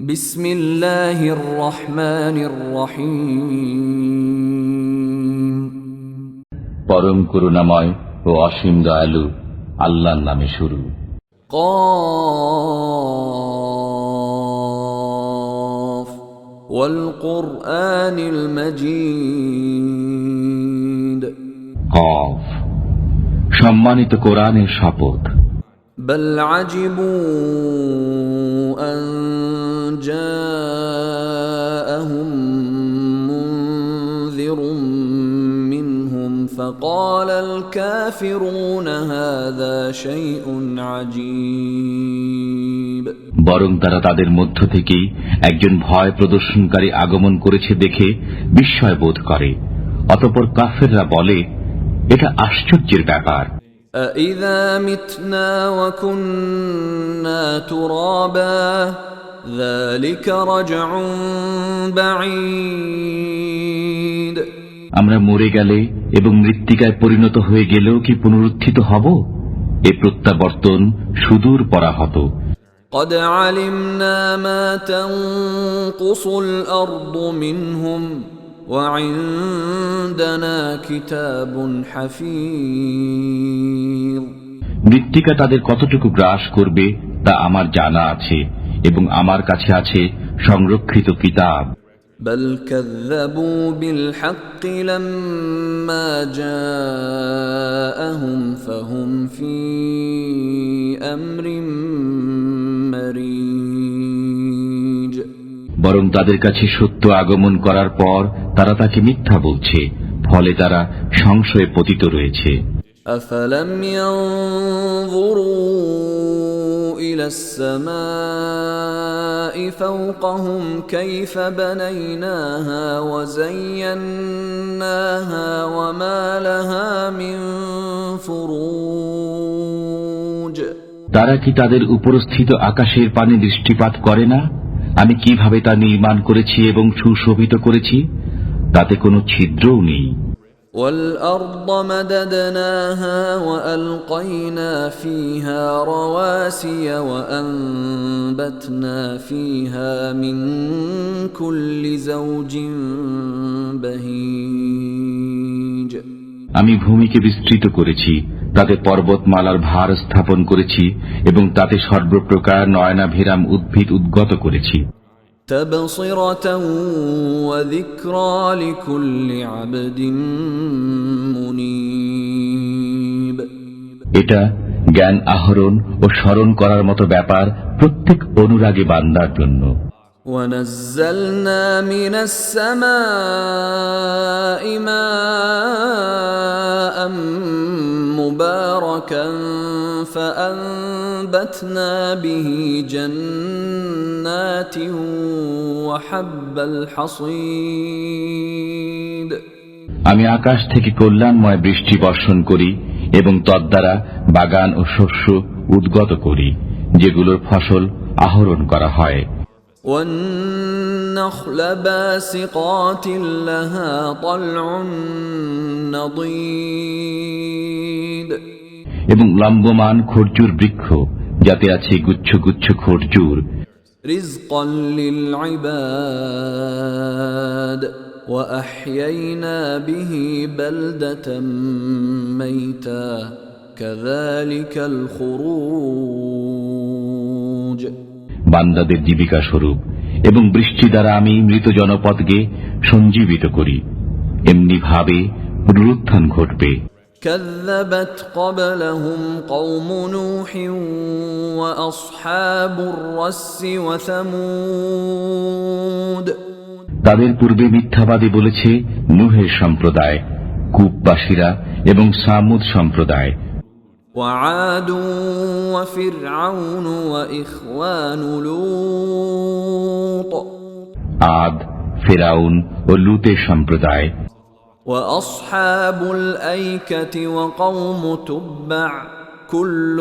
বিসমিল্লাহির রহমানির রহিম। পরম করুণাময় ও অসীম দয়ালু আল্লাহর নামে শুরু। قاف والقرآن المجيد কফ, সম্মানিত কোরআনের শপথ। بل عجبوا أن جاءهم منذر منهم فقال الكافرون هذا شيء عجيب। বরং তারা তাদের মধ্য থেকেই একজন ভয় প্রদর্শনকারী আগমন করেছে দেখে বিস্ময় বোধ করে। অতঃপর কাফেররা বলে, এটা আশ্চর্যের ব্যাপার। أَإِذَا مِتْنَا وَكُنَّا تُرَابًا ذَلِكَ رَجْعٌ بَعِيدٌ। আমরা মরে গেলে এবং মৃত্তিকায় পরিণত হয়ে গেলেও কি পুনরুত্থিত হব? এ প্রত্যাবর্তন সুদূর পরাহত। قَدْ عَلِمْنَا مَا تَنقُصُ الْأَرْضُ مِنْهُمْ وَعِندَنَا كِتَابٌ حَفِيظٌ। মৃত্তিকা তাদের কতটুকু গ্রাস করবে তা আমার জানা আছে এবং আমার কাছে আছে সংরক্ষিত কিতাব। بل كذبوا بالحق لما جاءهم فهم في أمر مريج। বরং তাদের কাছে সত্য আগমন করার পর তারা তাকে মিথ্যা বলছে, ফলে তারা সংশয়ে পতিত রয়েছে। أفلم ينظروا إلى السماء فوقهم كيف بنيناها وزيناها وما لها من فروج। তারা কি তাদের উপরস্থিত আকাশের পানে দৃষ্টিপাত করে না? আমি কিভাবে তা নির্মাণ করেছি এবং সুশোভিত করেছি, তাতে কোনো ছিদ্রও নেই। والأرض مددناها وألقينا فيها رواسي وأنبتنا فيها من كل زوج بهيج। আমি ভূমিকে বিস্তৃত করেছি, তাতে পর্বতমালার ভার স্থাপন করেছি এবং তাতে সর্বপ্রকার নয়নাভিরাম উদ্ভিদ উদ্গত করেছি। تبصرة وذكرى لكل عبد منيب। এটা জ্ঞান আহরণ ও স্মরণ করার মতো ব্যাপার প্রত্যেক অনুরাগী বান্দার জন্য। ونزلنا من السماء ماء مباركا فأنبتنا به جنات وحب الحصيد। আমি আকাশ থেকে কল্যাণময় বৃষ্টি বর্ষণ করি এবং তদ্বারা বাগান ও শস্য উদ্গত করি, যেগুলোর ফসল আহরণ করা হয়। والنخل باسقات لها طلع نضيد। এবং লম্বমান খরজুর বৃক্ষ, যাতে আছে গুচ্ছ গুচ্ছ খরজুর। رزقا للعباد وأحيينا به بلدة ميتا كذلك الخروج। বান্দাদের জীবিকা স্বরূপ এবং বৃষ্টি দ্বারা আমি মৃত জনপদকে সঞ্জীবিত করি, এমনি ভাবে পুনরুত্থান ঘটবে। كذبت قبلهم قوم نوح وأصحاب الرس وثمود। তাদের পূর্বে মিথ্যাবাদী বলেছে নূহের সম্প্রদায়, কূপবাসীরা এবং সামুদ সম্প্রদায়। وعاد وفرعون وإخوان لوط। আদ, ফেরাউন ও লূতের সম্প্রদায়। وأصحاب الأيكة وقوم تبع كل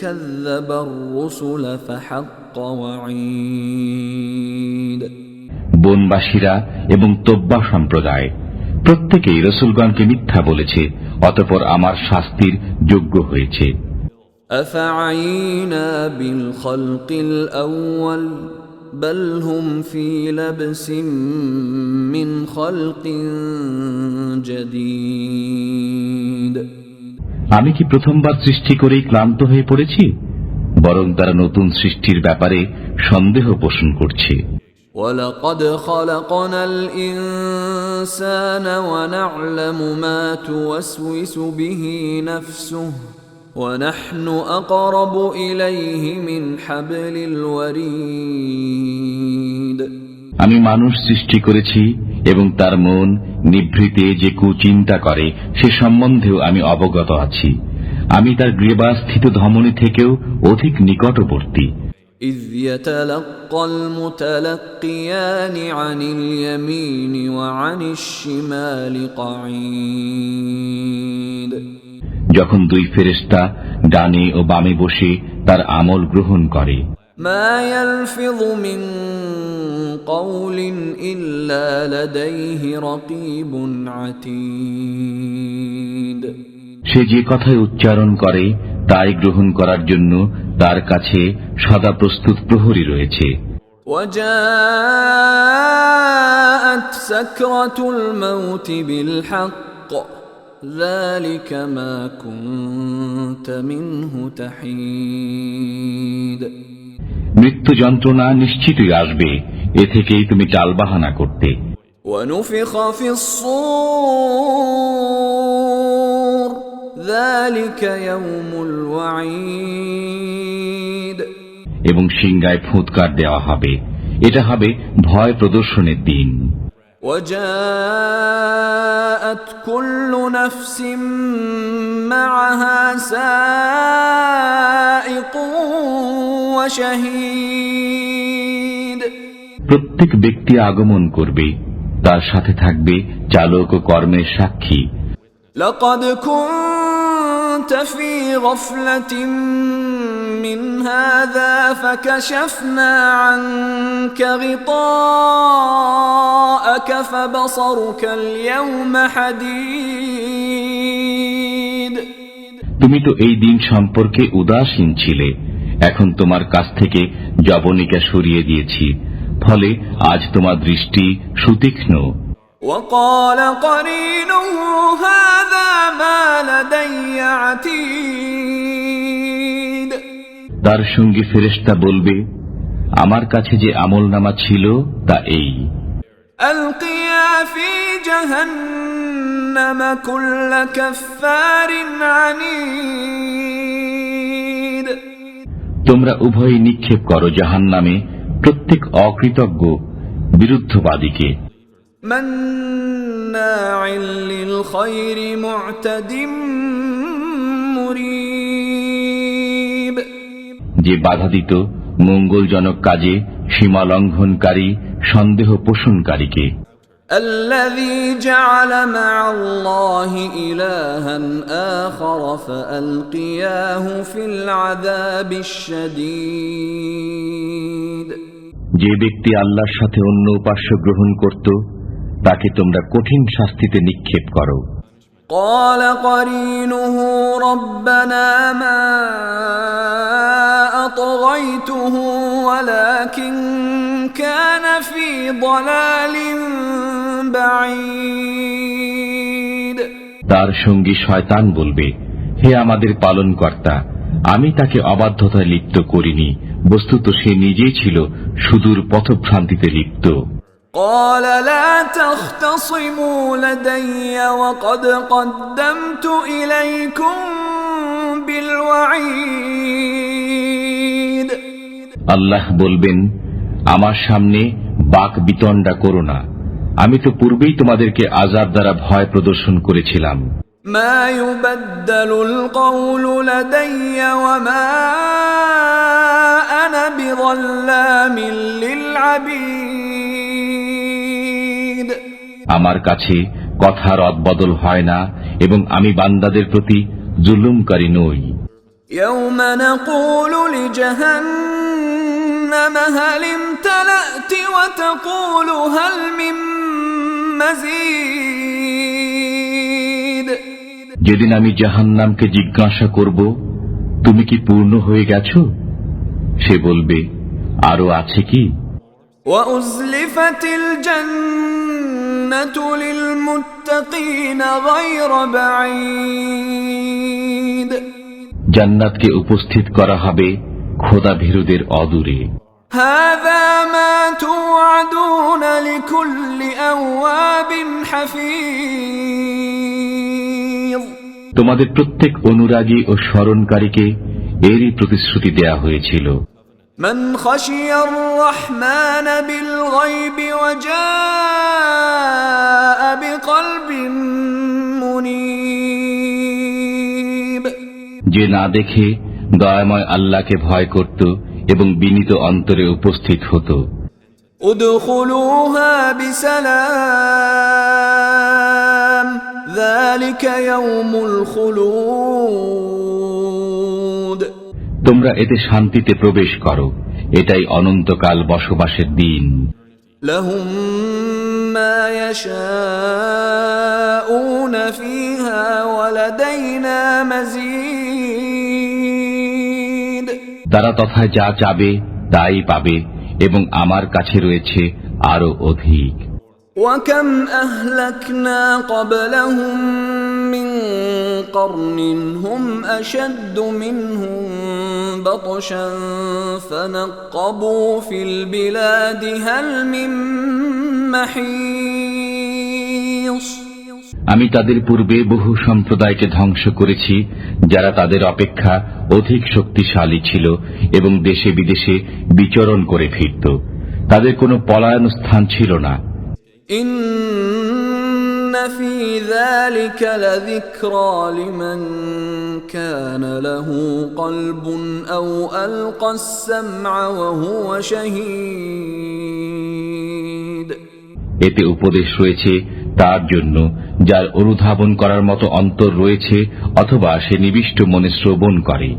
كذب الرسل فحق وعيد। বনবাসীরা এবং তোব্বা সম্প্রদায় প্রত্যেকেই রসুলগণকে মিথ্যা বলেছে, অতঃপর আমার শাস্তির যোগ্য হয়েছে। أفعينا بالخلق الأول بل هم في لبس من خلق جديد আমি কি প্রথমবার সৃষ্টি করেই ক্লান্ত হয়ে পড়েছি? বরং তারা নতুন সৃষ্টির ব্যাপারে সন্দেহ পোষণ করছে। وَلَقَدْ خَلَقْنَا الْإِنسَانَ وَنَعْلَمُ مَا تُوَسْوِسُ بِهِ نَفْسُهُ وَنَحْنُ أَقْرَبُ إِلَيْهِ مِنْ حَبْلِ الْوَرِيدِ আমি মানুষ সৃষ্টি করেছি এবং তার মন নিভৃতে যে কুচিন্তা করে সে সম্বন্ধেও আমি অবগত আছি। আমি তার গ্রীবাস্থিত ধমনী থেকেও অধিক নিকটবর্তী। إِذْ يَتَلَقَّى الْمُتَلَقِّيَانِ عَنِ الْيَمِينِ وَعَنِ الشِّمَالِ قَعِيدٌ যখন দুই ফেরেশতা ডানে ও বামে বসে তার আমল গ্রহণ করে। مَا يَلْفِظُ مِنْ قَوْلٍ إِلَّا لَدَيْهِ رَقِيبٌ عَتِيدٌ সে যে কথাই উচ্চারণ করে তাই গ্রহণ করার জন্য তার কাছে সদা প্রস্তুত প্রহরী রয়েছে। وَجَاءَتْ سَكْرَةُ الْمَوْتِ بِالْحَقِّ ذَلِكَ مَا كُنْتَ مِنْهُ تَحِيدُ মৃত্যু যন্ত্রণা নিশ্চিতই আসবে, এ থেকেই তুমি টালবাহানা করতে। وَنُفِخَ فِي الصُّورِ ذَلِكَ يَوْمُ الْوَعِيدِ এবং সিংহায় ফুৎকার দেওয়া হবে, এটা হবে ভয় প্রদর্শনের দিন। وَجَاءَتْ كُلُّ نَفْسٍ مَعَهَا سَائِقٌ وَشَهِيدٌ প্রত্যেক ব্যক্তি আগমন করবে, তার সাথে থাকবে চালক ও কর্মের সাক্ষী। لَقَدْ كُنْتَ فِي غَفْلَةٍ مِّنْ هَذَا فَكَشَفْنَا عَنْكَ غِطَاءَكَ فَبَصَرُكَ الْيَوْمَ حَدِيدٌ তুমি তো এই দিন সম্পর্কে উদাসীন ছিলে, এখন তোমার কাছ থেকে জবনিকা সরিয়ে দিয়েছি, ফলে আজ তোমার দৃষ্টি সুতীক্ষ্ণ। وَقَالَ قَرِينُهُ هَذَا مَا لَدَيَّ عَتِيدٌ তার সঙ্গী ফেরেশতা বলবে, আমার কাছে যে আমলনামা ছিল তা এই। أَلْقِيَا فِي جَهَنَّمَ كُلَّ كَفَّارٍ عَنِيدٍ তোমরা উভয়ই নিক্ষেপ করো জাহান্নামে প্রত্যেক অকৃতজ্ঞ বিরুদ্ধবাদীকে। مَنَّاعٍ لِلْخَيْرِ مُعْتَدٍ مُرِيبٍ যে বাধা দিত মঙ্গলজনক কাজে সীমা লঙ্ঘনকারী সন্দেহ পোষণকারীকে। الذي جعل مع الله إلها آخر فألقياه في العذاب الشديد যে ব্যক্তি আল্লাহর সাথে অন্য উপাস্য গ্রহণ করত তাকে তোমরা কঠিন শাস্তিতে নিক্ষেপ করো। قال قرينه ربنا ما أطغيته ولكن كان في ضلال بعيد তার সঙ্গী শয়তান বলবে, হে আমাদের পালনকর্তা, আমি তাকে অবাধ্যতায় লিপ্ত করিনি, বস্তুত সে নিজেই ছিল সুদূর পথভ্রান্তিতে লিপ্ত। قال لا تختصموا لدي وقد قدمت إليكم بالوعيد আল্লাহ বলবেন, আমার সামনে বাক বিতণ্ডা করো না, আমি তো পূর্বেই তোমাদেরকে আযাব দ্বারা ভয় প্রদর্শন করেছিলাম। ما يبدل القول لدي وما أنا بظلام للعبيد আমার কাছে কথার অদবদল হয় না এবং আমি বান্দাদের প্রতি জুলুমকারী নই। يوم نقول لجهنم هل امتلأت وتقول هل من مزيد যেদিন আমি জাহান্নামকে জিজ্ঞাসা করব, তুমি কি পূর্ণ হয়ে গেছো? সে বলবে, আরো আছে কি? وأزلفت الجنة للمتقين غير بعيد জান্নাতকে উপস্থিত করা হবে খোদাভীরুদের অদূরে। هذا ما توعدون لكل أواب حفيظ তোমাদের প্রত্যেক অনুরাগী ও স্মরণকারীকে এরই প্রতিশ্রুতি দেয়া হয়েছিল। من خشي الرحمن بالغيب وجاء بقلب منيب যে না দেখে দয়াময় আল্লাহকে ভয় করত এবং বিনীত অন্তরে উপস্থিত হতো। ادخلوها بسلام ذلك يوم الخلود তোমরা এতে শান্তিতে প্রবেশ করো, এটাই অনন্তকাল বসবাসের দিন। لهم ما يشاءون فيها ولدينا مزيد তারা তথায় যা চাবে তাই পাবে এবং আমার কাছে রয়েছে আরো অধিক। وكم أهلكنا قبلهم من قرن هم أشد منهم بطشا فنقبوا في البلاد هل من محيص আমি তাদের পূর্বে বহু সম্প্রদায়কে ধ্বংস করেছি যারা তাদের অপেক্ষা অধিক শক্তিশালী ছিল এবং দেশে বিদেশে বিচরণ করে ফিরত। তাদের কোনো পলায়ন স্থান ছিল না। إن في ذلك لذكرى لمن كان له قلب أو ألقى السمع وهو شهيد এতে উপদেশ রয়েছে তার জন্য যার অনুধাবন করার মতো অন্তর রয়েছে অথবা সে নিবিষ্ট মনে শ্রবণ করে।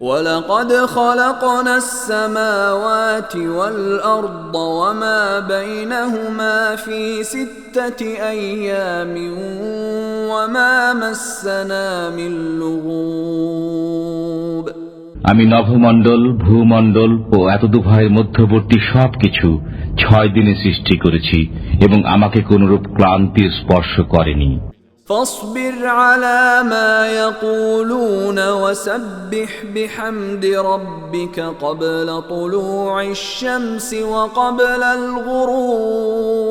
ولقد خلقنا السماوات والأرض وما بينهما في 6 أيام وما مسنا من لغوب আমি নভমণ্ডল, ভূমণ্ডল ও এতদুভয়ের মধ্যবর্তী সবকিছু 6 দিনে সৃষ্টি করেছি এবং আমাকে কোনরূপ ক্লান্তি স্পর্শ করেনি। فاصبر على ما يقولون وسبح بحمد ربك قبل طلوع الشمس وقبل الغروب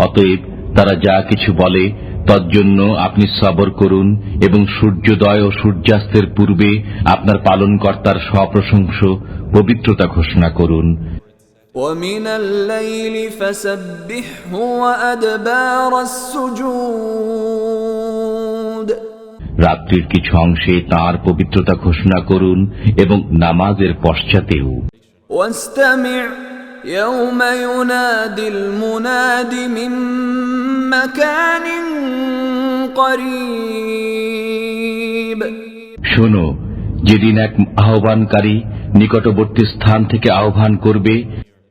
অতএব তারা যা কিছু বলে তজ্জন্য আপনি সবর করুন এবং সূর্যোদয় ও সূর্যাস্তের পূর্বে আপনার পালনকর্তার সপ্রশংস পবিত্রতা ঘোষণা করুন। ومن الليل فسبحه وأدبار السجود রাত্রির কিছু অংশে তাঁর পবিত্রতা ঘোষণা করুন এবং নামাজের পশ্চাতেও। واستمع يوم ينادي المناد من مكان قريب শোনো, যেদিন এক আহ্বানকারী নিকটবর্তী স্থান থেকে আহ্বান করবে।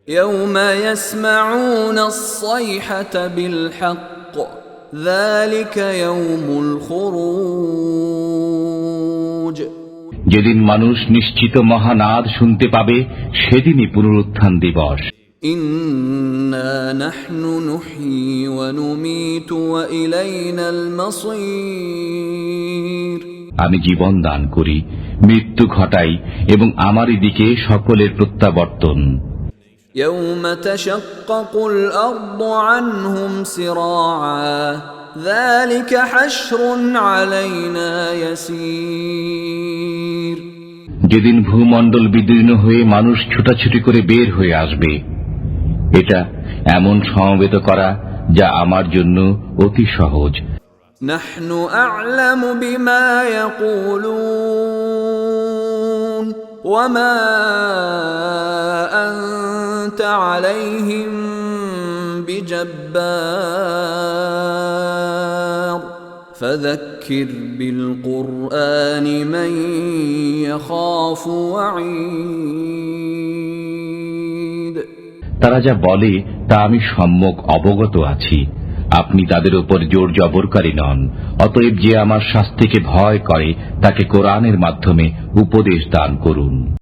يوم يسمعون الصيحة بالحق ذلك يوم الخروج যেদিন মানুষ নিশ্চিত মহানাদ শুনতে পাবে সেদিনই পুনরুত্থান দিবস। إنا نحن نحيي ونميت وإلينا المصير আমি জীবন দান করি, মৃত্যু ঘটাই এবং আমারই দিকে সকলের প্রত্যাবর্তন। يوم تشقق الأرض عنهم سراعا ذلك حشر علينا يسير যেদিন ভূমণ্ডল বিদীর্ণ হয়ে মানুষ ছুটাছুটি করে বের হয়ে আসবে, এটা এমন সমবেত করা যা আমার জন্য অতি সহজ। نحن أعلم بما يقولون وما أنت عليهم بجبار فذكر بالقرآن من يخاف وعيد তারা যা বলে তা আমি সম্যক অবগত আছি। আপনি তাদের উপর জোর জবরকারী নন। অতএব যে আমার শাস্তিকে ভয় করে তাকে কোরআনের মাধ্যমে উপদেশ দান করুন।